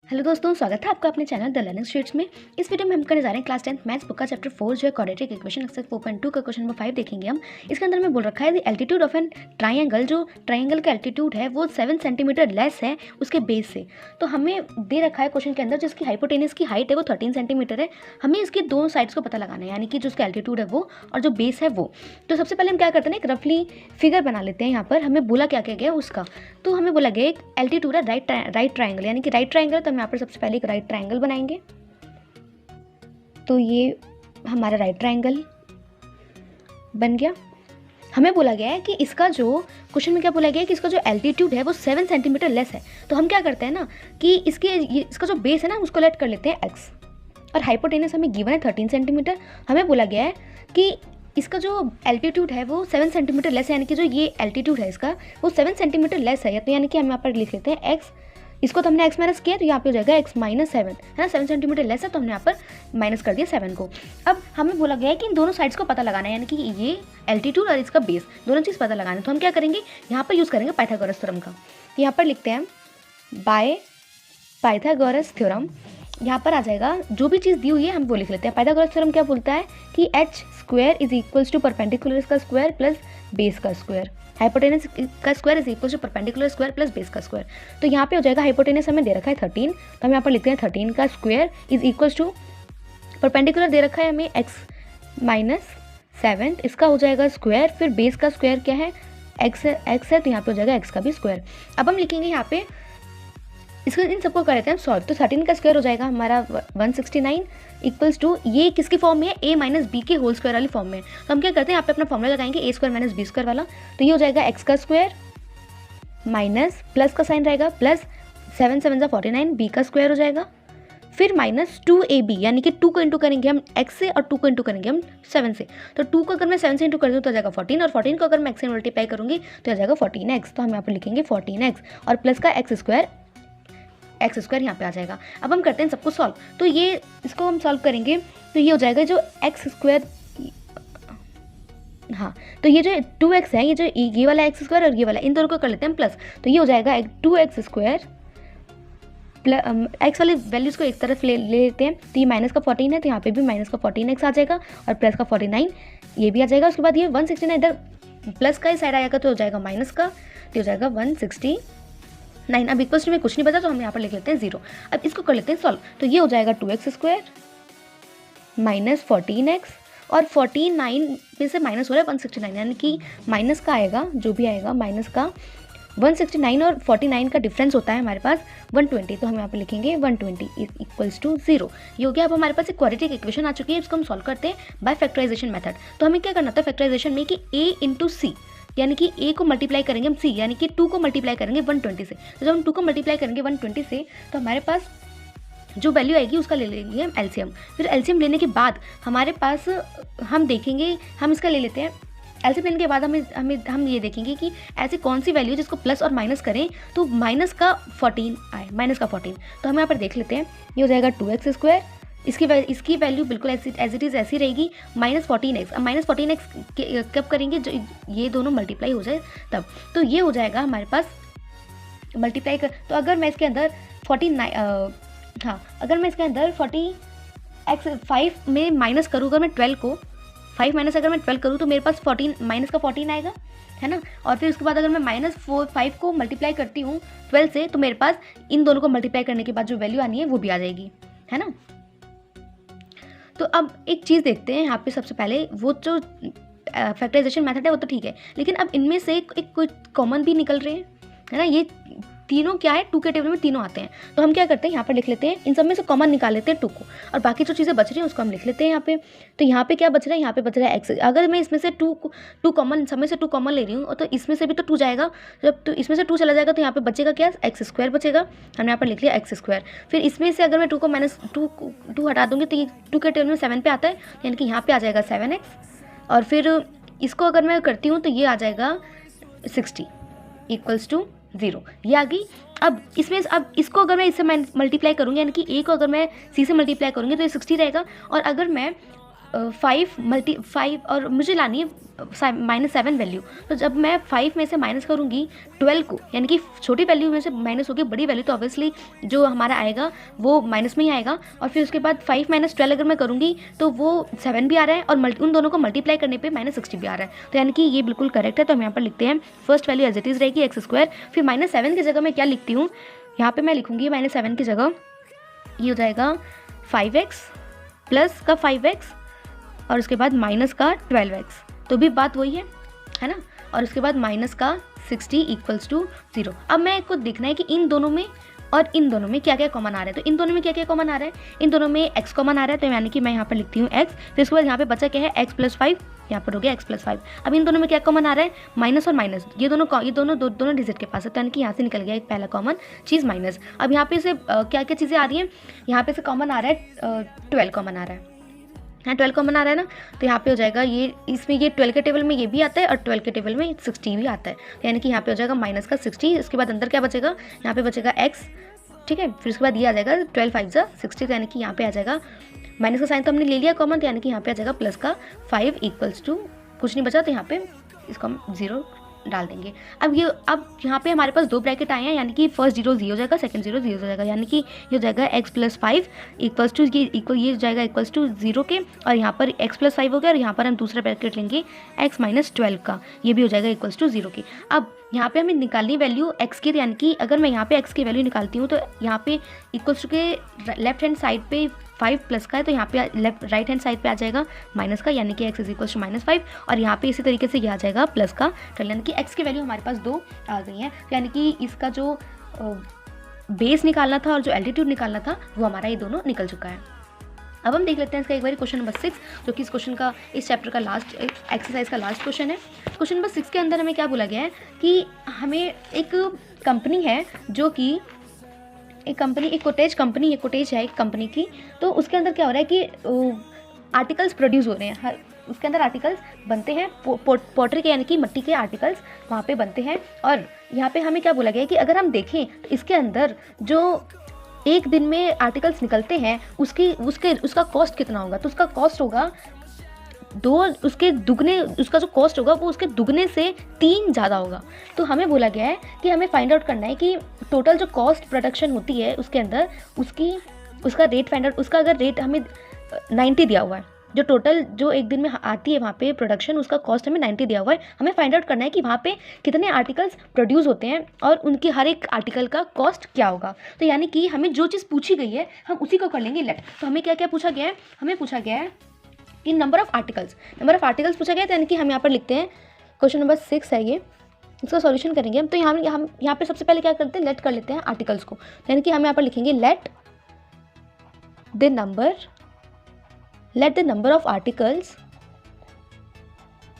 Hello दोस्तों, स्वागत है आपका अपने चैनल द लर्निंग स्ट्रीट्स में। इस वीडियो में हम करने जा रहे हैं क्लास 10 मैथ्स बुक का चैप्टर 4 जो है क्वाड्रेटिक इक्वेशन एक्सरसाइज 4.2 का क्वेश्चन नंबर 5 देखेंगे हम। इसके अंदर में बोल रखा है the altitude of an triangle, जो ट्राइंगल का एल्टीट्यूड है वो 7 सेंटीमीटर लेस है उसके बेस से। तो हमें दे रखा है क्वेश्चन के अंदर जिसकी हाइपोटेनस की हाइट है वो 13 सेंटीमीटर है। हमें इसके दोनों साइड्स को पता लगाना है, यानी कि जो उसका एल्टीट्यूड है वो और जो बेस है वो। तो सबसे पहले हम क्या करते हैं, एक रफली फिगर बना लेते हैं। यहाँ पर हमें बोला क्या क्या गया उसका, तो हमें बोला गया एक एल्टीट्यूड है राइट ट्राइंगल, यानी कि राइट ट्राइंगल। तो हम यहाँ पर सबसे पहले एक राइट ट्राइंगल बनाएंगे। तो ये हमारा राइट ट्राइंगल बन गया। हमें बोला गया है कि इसका जो क्वेश्चन में क्या बोला गया है कि इसका जो एल्टीट्यूड है वो 7 सेंटीमीटर लेस है। तो हम क्या करते हैं ना कि इसका जो बेस है ना उसको लेट कर लेते हैं एक्स, और हाइपोटेनस हमें गिवन है 13 सेंटीमीटर। हमें बोला गया है कि इसका जो एल्टीट्यूड है वो 7 सेंटीमीटर लेस है, यानी कि जो ये एल्टीट्यूड है इसका वो 7 सेंटीमीटर लेस है। तो यानी कि हम यहाँ पर लिख लेते हैं एक्स, इसको तो हमने x माइनस किया तो यहाँ पे हो जाएगा x माइनस 7, है ना। 7 सेंटीमीटर लेस है तो हमने यहाँ पर माइनस कर दिया 7 को। अब हमें बोला गया है कि इन दोनों साइड्स को पता लगाना है, यानी कि ये एल्टीट्यूड और इसका बेस दोनों चीज़ पता लगाना है। तो हम क्या करेंगे, यहाँ पर यूज़ करेंगे पाइथागोरस थ्योरम का। यहाँ पर लिखते हैं बाय पाइथागोरस थ्योरम। यहाँ पर आ जाएगा जो भी चीज़ दी हुई है हम वो लिख लेते हैं। पाइथागोरस थ्योरम क्या बोलता है कि h square is equals to perpendicular का स्क्वायर प्लस बेस का स्क्वायर, हाइपोटेनस का square is equal to perpendicular square plus base का स्क्वायर। तो यहाँ पे हो जाएगा हाइपोटेनस हमें दे रखा है 13, तो हम यहाँ पर लिखते हैं 13 का square is equals to perpendicular दे रखा है हमें x माइनस 7, इसका हो जाएगा स्क्वायर, फिर बेस का स्क्वायर क्या है x है तो यहाँ पे हो जाएगा x का भी स्क्वायर। अब हम लिखेंगे यहाँ पे इसको, इन सबको कर लेते हैं सॉल्व। तो 13 का स्क्वायर हो जाएगा हमारा 169 इक्वल्स टू, ये किसकी फॉर्म में है, a माइनस बी के होल स्क्वायर वाली फॉर्म में। तो हम क्या करते हैं यहाँ पे अपना फॉर्मूला लगाएंगे a square minus B square वाला। तो ये हो जाएगा x का स्क्वायर माइनस प्लस का साइन रहेगा प्लस 7 7 49, b का स्क्वायर हो जाएगा, फिर माइनस 2ab, यानी कि 2 को इंटू करेंगे हम x से और 2 को इंटू करेंगे हम 7 से। तो 2 को अगर मैं 7 से इंटू कर दूँ तो आ जाएगा 14, और 14 को अगर मैं x से मल्टीप्लाई करूँगी तो आ जाएगा 14x। तो हम यहाँ पर लिखेंगे 14x और प्लस का x स्क्वायर यहाँ पे आ जाएगा। अब हम करते हैं सबको सॉल्व। तो ये इसको हम सॉल्व करेंगे तो ये हो जाएगा जो x स्क्वायर, हाँ तो ये जो 2x है, ये जो ये वाला x स्क्वायर और ये वाला, इन दोनों को कर लेते हैं प्लस। तो ये हो जाएगा 2x स्क्वायर x वाली वैल्यूज को एक तरफ ले लेते हैं। तो ये माइनस का 14 है तो यहाँ पे भी माइनस का 14x आ जाएगा और प्लस का 49 ये भी आ जाएगा। उसके बाद ये 169 इधर प्लस का ही साइड आएगा तो हो जाएगा माइनस का, तो हो जाएगा 169। अब इक्वल्स टू में कुछ नहीं बचा तो हम यहाँ पर लिख लेते हैं 0। अब इसको कर लेते हैं सॉल्व। तो ये हो जाएगा 2x स्क्वायर माइनस 14x, और 49 में से माइनस हो रहा है 169, यानी कि माइनस का आएगा जो भी आएगा माइनस का 169 और 49 का डिफरेंस होता है हमारे पास 120। तो हम यहाँ पे लिखेंगे 120 इक्वल्स टू 0। ये हो गया। अब हमारे पास एक क्वाड्रेटिक इक्वेशन आ चुकी है, इसको हम सॉल्व करते हैं बाय फैक्टराइजेशन मेथड। तो हमें क्या करना था फैक्टराइजेशन में कि a इंटू सी, यानी कि a को मल्टीप्लाई करेंगे हम c, यानी कि 2 को मल्टीप्लाई करेंगे 120 से। तो जब हम 2 को मल्टीप्लाई करेंगे 120 से तो हमारे पास जो वैल्यू आएगी उसका ले लेंगे हम एलसीएम। फिर एलसीएम लेने के बाद हमारे पास हम देखेंगे, हम इसका ले लेते हैं एलसीएम लेने के बाद हम ये देखेंगे कि ऐसी कौन सी वैल्यू जिसको प्लस और माइनस करें तो माइनस का 14 आए, माइनस का 14। तो हम यहाँ पर देख लेते हैं, ये हो जाएगा 2x स्क्वायर, इसकी वैल्यू बिल्कुल एज इट इज़ ऐसी रहेगी माइनस 14x। अब माइनस 14x कब करेंगे, जो ये दोनों मल्टीप्लाई हो जाए तब। तो ये हो जाएगा हमारे पास मल्टीप्लाई कर, तो अगर मैं इसके अंदर 49 अगर मैं इसके अंदर 40x 5 में माइनस करूँ, अगर मैं 12 को 5 माइनस अगर मैं 12 करूँ तो मेरे पास 14 माइनस का 14 आएगा, है ना। और फिर उसके बाद अगर मैं माइनस 5 को मल्टीप्लाई करती हूँ 12 से तो मेरे पास इन दोनों को मल्टीप्लाई करने के बाद जो वैल्यू आनी है वो भी आ जाएगी, है ना। तो अब एक चीज़ देखते हैं यहाँ पे, सबसे पहले वो जो फैक्टराइजेशन मेथड है वो तो ठीक है, लेकिन अब इनमें से एक कोई कॉमन भी निकल रहे हैं, है ना। ये तीनों क्या है, 2 के टेबल में तीनों आते हैं। तो हम क्या करते हैं यहाँ पर लिख लेते हैं, इन सब में से कॉमन निकाल लेते हैं 2 को, और बाकी जो चीज़ें बच रही हैं उसको हम लिख लेते हैं यहाँ पे। तो यहाँ पे क्या बच रहा है, यहाँ पे बच रहा है x। अगर मैं इसमें से 2 कॉमन, सब में से 2 कॉमन ले रही हूँ तो इसमें से भी तो 2 जाएगा। जब तो इसमें से 2 चला जाएगा तो यहाँ पे बचेगा क्या, x स्क्वायर बचेगा। हमने यहाँ पर लिख लिया x स्क्वायर। फिर इसमें से अगर मैं 2 को माइनस 2 हटा दूँगी तो ये 2 के टेबल में 7 पे आता है, यानी कि यहाँ पे आ जाएगा 7x। और फिर इसको अगर मैं करती हूँ तो ये आ जाएगा 60 इक्वल्स टू 0, ये आ गई। अब इसमें अब इसको अगर मैं इससे मल्टीप्लाई करूँगी, यानी कि a को अगर मैं c से मल्टीप्लाई करूँगी तो ये 60 रहेगा। और अगर मैं 5 और मुझे लानी है -7 वैल्यू। तो जब मैं 5 में से माइनस करूँगी 12 को, यानी कि छोटी वैल्यू में से माइनस होगी बड़ी वैल्यू, तो ऑब्वियसली जो हमारा आएगा वो माइनस में ही आएगा। और फिर उसके बाद 5 - 12 अगर मैं करूँगी तो वो 7 भी आ रहा है, और उन दोनों को मल्टीप्लाई करने पे -60 भी आ रहा है। तो यानी कि ये बिल्कुल करेक्ट है। तो हम यहाँ पर लिखते हैं first value as it is रहेगी x²। फिर -7 की जगह मैं क्या लिखती हूँ, यहाँ पर मैं लिखूँगी -7 की जगह ये हो जाएगा 5x प्लस का 5x और उसके बाद माइनस का 12x, तो भी बात वही है ना। और उसके बाद माइनस का 60 = 0। अब मैं को देखना है कि इन दोनों में और इन दोनों में क्या क्या कॉमन आ रहा है। तो इन दोनों में क्या क्या कॉमन आ रहा है, इन दोनों में x कॉमन आ रहा है, तो यानी कि मैं यहाँ पर लिखती हूँ x। फिर उसके बाद यहाँ पे बचा क्या है, x + 5, यहाँ पर हो गया x + 5। अब इन दोनों में क्या कॉमन आ रहा है, माइनस और माइनस, ये दोनों डिजिट के पास है, तो यानी कि यहाँ से निकल गया एक पहला कॉमन चीज़ माइनस। अब यहाँ पे से क्या क्या चीज़ें आ रही हैं, यहाँ पे से कॉमन आ रहा है 12 कॉमन आ रहा है, हाँ 12 कॉमन आ रहा है ना। तो यहाँ पे हो जाएगा ये, इसमें ये 12 के टेबल में ये भी आता है और 12 के टेबल में 60 भी आता है, तो यानी कि यहाँ पे हो जाएगा माइनस का 60। इसके बाद अंदर क्या बचेगा, यहाँ पे बचेगा x, ठीक है। फिर उसके बाद ये आ जाएगा 12 × 5 = 60, तो यानी कि यहाँ पे आ जाएगा माइनस का साइन तो हमने ले लिया कॉमन, तो यानी कि यहाँ पे आ जाएगा प्लस का 5 = कुछ नहीं बचा, तो यहाँ पे इसको हम 0 डाल देंगे। अब यहाँ पे हमारे पास 2 ब्रैकेट आए हैं, यानी कि फर्स्ट 0 0 हो जाएगा, सेकंड 0 0 हो जाएगा, यानी कि ये हो जाएगा x + 5 = ये हो जाएगा =0 के, और यहाँ पर x + 5 हो गया, और यहाँ पर हम दूसरा ब्रैकेट लेंगे x - 12 का, ये भी हो जाएगा =0 के। अब यहाँ पे हमें निकालनी वैल्यू x की, यानी कि अगर मैं यहाँ पे x की वैल्यू निकालती हूँ तो यहाँ पे इक्वल्स टू के लेफ्ट हैंड साइड पे 5 प्लस का है, तो यहाँ पे राइट हैंड साइड पे आ जाएगा माइनस का, यानी कि x = -5, और यहाँ पे इसी तरीके से ये आ जाएगा प्लस का, यानी कि x की वैल्यू हमारे पास 2 आ गई है। यानी कि इसका जो बेस निकालना था और जो एल्टीट्यूड निकालना था वो हमारा ये दोनों निकल चुका है। अब हम देख लेते हैं इसका एक बार क्वेश्चन नंबर 6, जो कि इस चैप्टर का लास्ट एक्सरसाइज का लास्ट क्वेश्चन है। क्वेश्चन नंबर 6 के अंदर हमें क्या बोला गया है कि हमें एक कंपनी है, जो कि एक कोटेज कंपनी है, कोटेज है एक कंपनी की। तो उसके अंदर क्या हो रहा है कि आर्टिकल्स प्रोड्यूस हो रहे हैं, उसके अंदर आर्टिकल्स बनते हैं, पॉटरी के यानी कि मिट्टी के आर्टिकल्स वहाँ पे बनते हैं। और यहाँ पे हमें क्या बोला गया है कि अगर हम देखें तो इसके अंदर जो एक दिन में आर्टिकल्स निकलते हैं उसका कॉस्ट कितना होगा, तो उसका कॉस्ट होगा उसके दुगने, उसका जो कॉस्ट होगा वो उसके दुगने से 3 ज़्यादा होगा। तो हमें बोला गया है कि हमें फाइंड आउट करना है कि टोटल जो कॉस्ट प्रोडक्शन होती है उसके अंदर उसका रेट फाइंड आउट, उसका अगर रेट हमें 90 दिया हुआ है, जो टोटल जो एक दिन में आती है वहाँ पे प्रोडक्शन, उसका कॉस्ट हमें 90 दिया हुआ है। हमें फाइंड आउट करना है कि वहाँ पे कितने आर्टिकल्स प्रोड्यूस होते हैं और उनकी हर एक आर्टिकल का कॉस्ट क्या होगा। तो यानी कि हमें जो चीज़ पूछी गई है हम उसी को कर लेंगे लेट। तो हमें क्या क्या पूछा गया है, हमें पूछा गया है कि नंबर ऑफ़ आर्टिकल्स पूछा गया है। तो यानी कि हम यहाँ पर लिखते हैं क्वेश्चन नंबर 6 है ये, इसका सॉल्यूशन करेंगे हम। तो हम यहाँ पे सबसे पहले क्या करते हैं, लेट कर लेते हैं आर्टिकल्स को। तो यानी कि हम यहाँ पर लिखेंगे let the number of articles,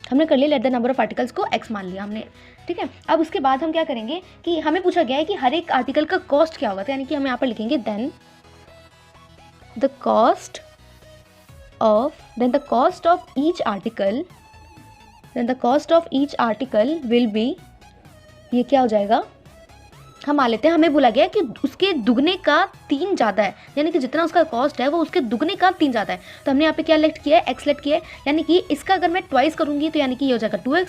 हमने कर लिया let the number of articles को x मान लिया हमने, ठीक है। अब उसके बाद हम क्या करेंगे कि हमें पूछा गया है कि हर एक आर्टिकल का कॉस्ट क्या होगा। तो यानी कि हम यहाँ पर लिखेंगे then the cost of each article will be, ये क्या हो जाएगा, हम मान लेते हैं हमें बोला गया है कि उसके दुगने का 3 ज़्यादा है, यानी कि जितना उसका कॉस्ट है वो उसके दुगने का 3 ज़्यादा है। तो हमने यहाँ पे क्या लेट किया है, x लेट किया है, यानी कि इसका अगर मैं ट्वाइस करूँगी तो यानी कि ये हो जाएगा 2x,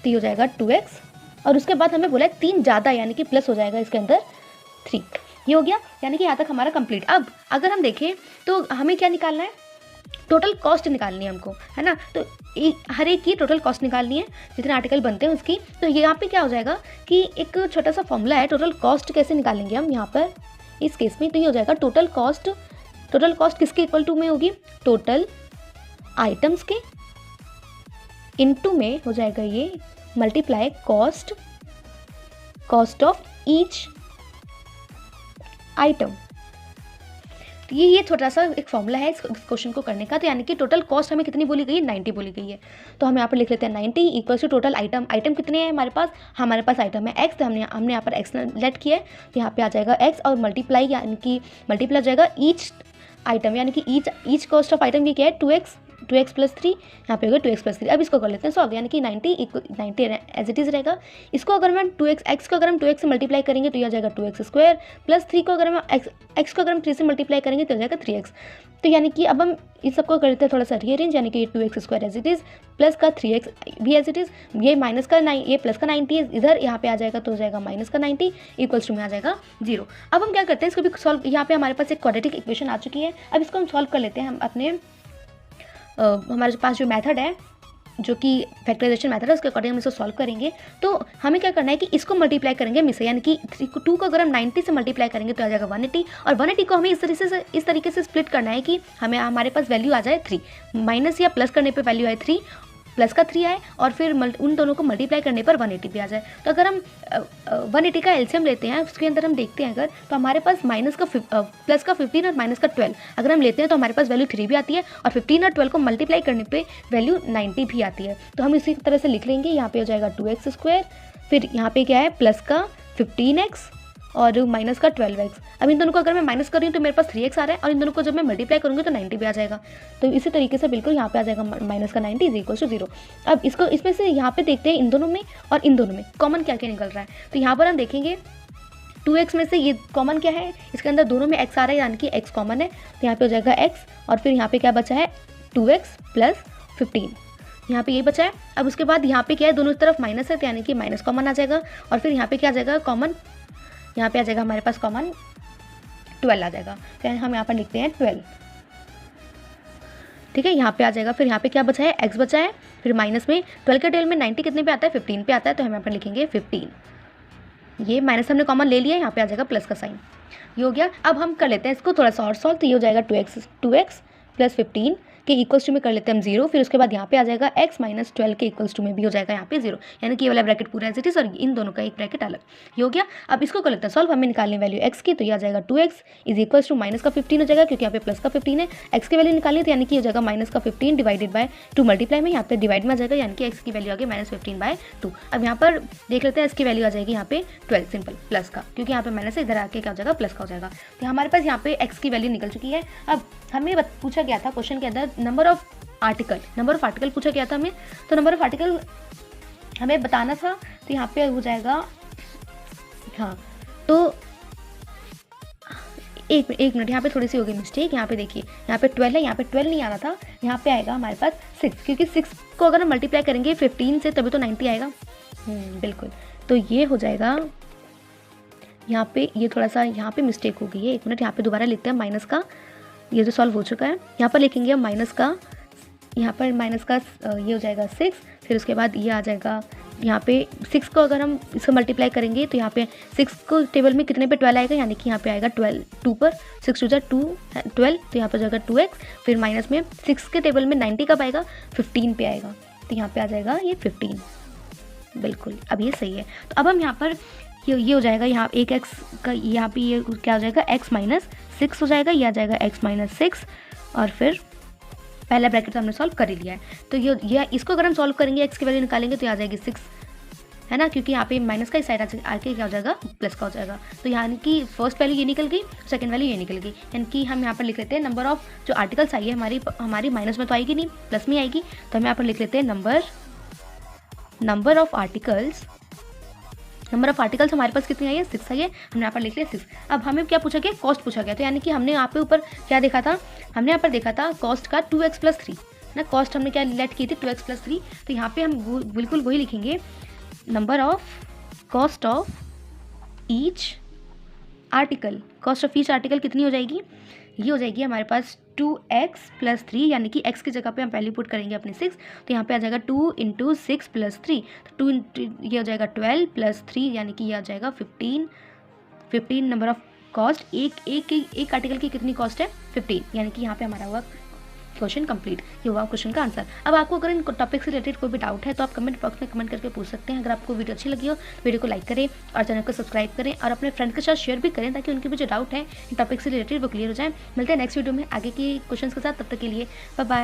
तो ये हो जाएगा 2x, और उसके बाद हमें बोला है 3 ज़्यादा, यानी कि प्लस हो जाएगा इसके अंदर 3। ये हो गया, यानी कि यहाँ तक हमारा कंप्लीट। अब अगर हम देखें तो हमें क्या निकालना है, टोटल कॉस्ट निकालनी है हमको, है ना। तो हर एक की टोटल कॉस्ट निकालनी है, जितने आर्टिकल बनते हैं उसकी। तो यहाँ पे क्या हो जाएगा कि एक छोटा सा फॉर्मूला है, टोटल कॉस्ट कैसे निकालेंगे हम यहाँ पर इस केस में। तो ये हो जाएगा टोटल कॉस्ट किसके इक्वल टू में होगी, टोटल आइटम्स के इनटू में हो जाएगा ये multiply cost of each item. तो ये छोटा सा एक फॉर्मूला है इस क्वेश्चन को करने का। तो यानी कि टोटल कॉस्ट हमें कितनी बोली गई है, 90 बोली गई है। तो हम यहाँ पर लिख लेते हैं 90 इक्वल्स टू टोटल आइटम कितने हैं हमारे पास आइटम है x, तो हमने यहाँ पर x लेट किया है, तो यहाँ पे आ जाएगा x और मल्टीप्लाई, यानी कि मल्टीप्लाई हो जाएगा ईच आइटम, यानी कि ईच कॉस्ट ऑफ आइटम ये क्या है 2x, 2x+3, यहाँ पे हो गया 2x+3। अब इसको कर लेते हैं सॉल्व, यानी कि 90 एज इट इज़ रहेगा। इसको अगर मैं 2x को अगर हम 2x से मल्टीप्लाई करेंगे तो यह हो जाएगा 2x² प्लस 3 को अगर हम x को अगर हम 3 से मल्टीप्लाई करेंगे तो हो जाएगा 3x। तो यानी कि अब हम इस सबको करते हैं थोड़ा सा रीअरेंज, यानी कि 2x² as it is plus का 3x भी एज इट इज़, ये माइनस का 9, ये प्लस का 90 है, इधर यहाँ पे आ जाएगा तो हो जाएगा माइनस का 90 इक्वल्स टू में आ जाएगा 0। अब हम क्या करते हैं, इसको भी सॉल्व, यहाँ पे हमारे पास एक क्वाड्रेटिक इक्वेशन आ चुकी है। अब इसको हम सॉल्व कर लेते हैं। हम अपने हमारे पास जो मेथड है, जो कि फैक्टराइजेशन मेथड है, उसके अकॉर्डिंग हम इसको सॉल्व करेंगे। तो हमें क्या करना है कि इसको मल्टीप्लाई करेंगे मिस, यानी कि 2 को अगर हम 90 से मल्टीप्लाई करेंगे तो आ जाएगा 180, और 180 को हमें इस तरीके से स्प्लिट करना है कि हमारे पास वैल्यू आ जाए 3, माइनस या प्लस करने पे वैल्यू आए 3, प्लस का 3 आए, और फिर उन दोनों को मल्टीप्लाई करने पर 180 भी आ जाए। तो अगर हम 180 का एलसीएम लेते हैं, उसके अंदर हम देखते हैं अगर, तो हमारे पास प्लस का 15 और माइनस का 12 अगर हम लेते हैं तो हमारे पास वैल्यू 3 भी आती है, और 15 और 12 को मल्टीप्लाई करने पे वैल्यू 90 भी आती है। तो हम इसी तरह से लिख लेंगे, यहाँ पे हो जाएगा 2x², फिर यहाँ पे क्या है प्लस का 15x और माइनस का 12x। अब इन दोनों को अगर मैं माइनस कर रही हूँ तो मेरे पास 3x आ रहा है, और इन दोनों को जब मैं मल्टीप्लाई करूँगी तो 90 भी आ जाएगा। तो इसी तरीके से बिल्कुल यहाँ पे आ जाएगा माइनस का 90 इक्वल्स टू 0। अब इसको इसमें से यहाँ पे देखते हैं इन दोनों में और इन दोनों में कॉमन क्या क्या निकल रहा है। तो यहाँ पर हम देखेंगे 2x में से ये कॉमन क्या है, इसके अंदर दोनों में x आ रहा है, यानी कि x कॉमन है, तो यहाँ पे हो जाएगा x, और फिर यहाँ पे क्या बचा है 2x प्लस 15, यहाँ पे ये बचा है। अब उसके बाद यहाँ पे क्या है, दोनों तरफ माइनस है, तो यानी कि माइनस कॉमन आ जाएगा, और फिर यहाँ पे क्या आ जाएगा कॉमन, यहाँ पे आ जाएगा हमारे पास कॉमन 12 आ जाएगा, तो हम यहाँ पर लिखते हैं 12, ठीक है, यहाँ पे आ जाएगा। फिर यहाँ पे क्या बचा है, x बचा है, फिर माइनस में 12 के टेल में 90 कितने पे आता है, 15 पे आता है, तो हम यहाँ पर लिखेंगे 15, ये माइनस हमने कॉमन ले लिया, यहाँ पे आ जाएगा प्लस का साइन, ये हो गया। अब हम कर लेते हैं इसको थोड़ा सा और सॉल्व, तो ये हो जाएगा 2x प्लस 15 के इक्वल्स टू में कर लेते हैं हम 0, फिर उसके बाद यहाँ पे आ जाएगा x माइनस 12 के इक्वल्स टू में भी हो जाएगा यहाँ पे 0, यानी कि ये वाला ब्रैकेट पूरा एज इट इज और इन दोनों का एक ब्रैकेट अलग, ये हो गया। अब इसको कर लेते हैं सॉल्व, हमें निकालनी वैल्यू x की, तो ये आ जाएगा 2x is equals to minus का 15 हो जाएगा, क्योंकि यहाँ पे प्लस का 15 है, x की वैल्यू निकालनी, तो यानी कि हो जाएगा माइनस का 15 डिवाइडेड बाय 2 मल्टीप्लाई में यहाँ पे डिवाइड में आ जाएगा, यानी कि x की वैल्यू आ गई -15/2। अब यहाँ पर देख लेते हैं इसकी वैल्यू आ जाएगी यहाँ पे 12 सिंपल प्लस का, क्योंकि यहाँ पे माइनस है, इधर आके क्या हो जाएगा प्लस का हो जाएगा। तो हमारे पास यहाँ पे x की वैल्यू निकल चुकी है। अब हमें पूछा गया था क्वेश्चन के अंदर नंबर ऑफ आर्टिकल पूछा गया था हमें, तो नंबर ऑफ आर्टिकल हमें बताना था, तो यहाँ पे हो जाएगा, हाँ तो एक मिनट यहाँ पे थोड़ी सी हो गई मिस्टेक, यहाँ पे देखिए यहाँ पे 12 है, यहाँ पे 12 नहीं आ रहा था, यहाँ पे आएगा हमारे पास 6, क्योंकि 6 को अगर हम मल्टीप्लाई करेंगे 15 से तभी तो 90 आएगा, बिल्कुल। तो ये हो जाएगा यहाँ पे, ये थोड़ा सा यहाँ पे मिस्टेक हो गई है, एक मिनट यहाँ पे दोबारा लिखते हैं माइनस का, ये जो सॉल्व हो चुका है, यहाँ पर लिखेंगे हम माइनस का, यहाँ पर माइनस का ये हो जाएगा 6, फिर उसके बाद ये आ जाएगा यहाँ पे 6 को अगर हम इसको मल्टीप्लाई करेंगे तो यहाँ पे 6 को टेबल में कितने पे 12 आएगा, यानी कि यहाँ पे आएगा 2 पर 6 2 12, तो यहाँ पे जाएगा 2x, फिर माइनस में 6 के टेबल में 90 कब आएगा 15 पे आएगा, तो यहाँ पे आ जाएगा ये 15, बिल्कुल अब ये सही है। तो अब हम यहाँ पर ये हो जाएगा, यहाँ एक x का यहाँ पे ये क्या हो जाएगा x माइनस 6 हो जाएगा, ये आ जाएगा x माइनस 6, और फिर पहला ब्रैकेट तो हमने सॉल्व कर ही लिया है। तो ये इसको अगर हम सॉल्व करेंगे x की वैल्यू निकालेंगे तो आ जाएगी 6, है ना, क्योंकि यहाँ पे माइनस का इस साइड आके क्या हो जाएगा प्लस का हो जाएगा। तो यानी कि फर्स्ट वैल्यू ये निकल गई, सेकंड वैल्यू ये निकल गई, यानी कि हम यहाँ पर लिख लेते हैं नंबर ऑफ जो आर्टिकल्स आई है हमारी माइनस में तो आएगी नहीं, प्लस में आएगी, तो हम यहाँ पर लिख लेते हैं नंबर ऑफ आर्टिकल्स हमारे पास कितनी आई है 6 आई है, हमने यहाँ पर लिख लिया 6। अब हमें क्या पूछा गया, कॉस्ट पूछा गया, तो यानी कि हमने यहाँ पे ऊपर क्या देखा था, हमने यहाँ पर देखा था कॉस्ट का 2x + 3 ना, कॉस्ट हमने क्या लेट की थी 2x + 3, तो यहाँ पे हम बिल्कुल वही लिखेंगे, number of cost of each article, cost of each article कितनी हो जाएगी, ये हो जाएगी हमारे पास 2x + 3, यानी कि x की जगह पे हम वैल्यू पुट करेंगे अपने 6, तो यहाँ पे आ जाएगा 2 × 6 + 3, तो 2 ये हो जाएगा 12 + 3, यानी कि ये आ जाएगा 15 नंबर ऑफ कॉस्ट, एक आर्टिकल की कितनी कॉस्ट है 15, यानी कि यहाँ पे हमारा हुआ क्वेश्चन कंप्लीट, ये हुआ क्वेश्चन का आंसर। अब आपको अगर इन टॉपिक से रिलेटेड कोई भी डाउट है तो आप कमेंट बॉक्स में कमेंट करके पूछ सकते हैं। अगर आपको वीडियो अच्छी लगी हो तो वीडियो को लाइक करें और चैनल को सब्सक्राइब करें और अपने फ्रेंड के साथ शेयर भी करें, ताकि उनके भी जो डाउट है इन टॉपिक से रिलेटेड वो क्लियर हो जाए। मिलते हैं नेक्स्ट वीडियो में आगे के क्वेश्चन के साथ, तब तक के लिए बाय बाय।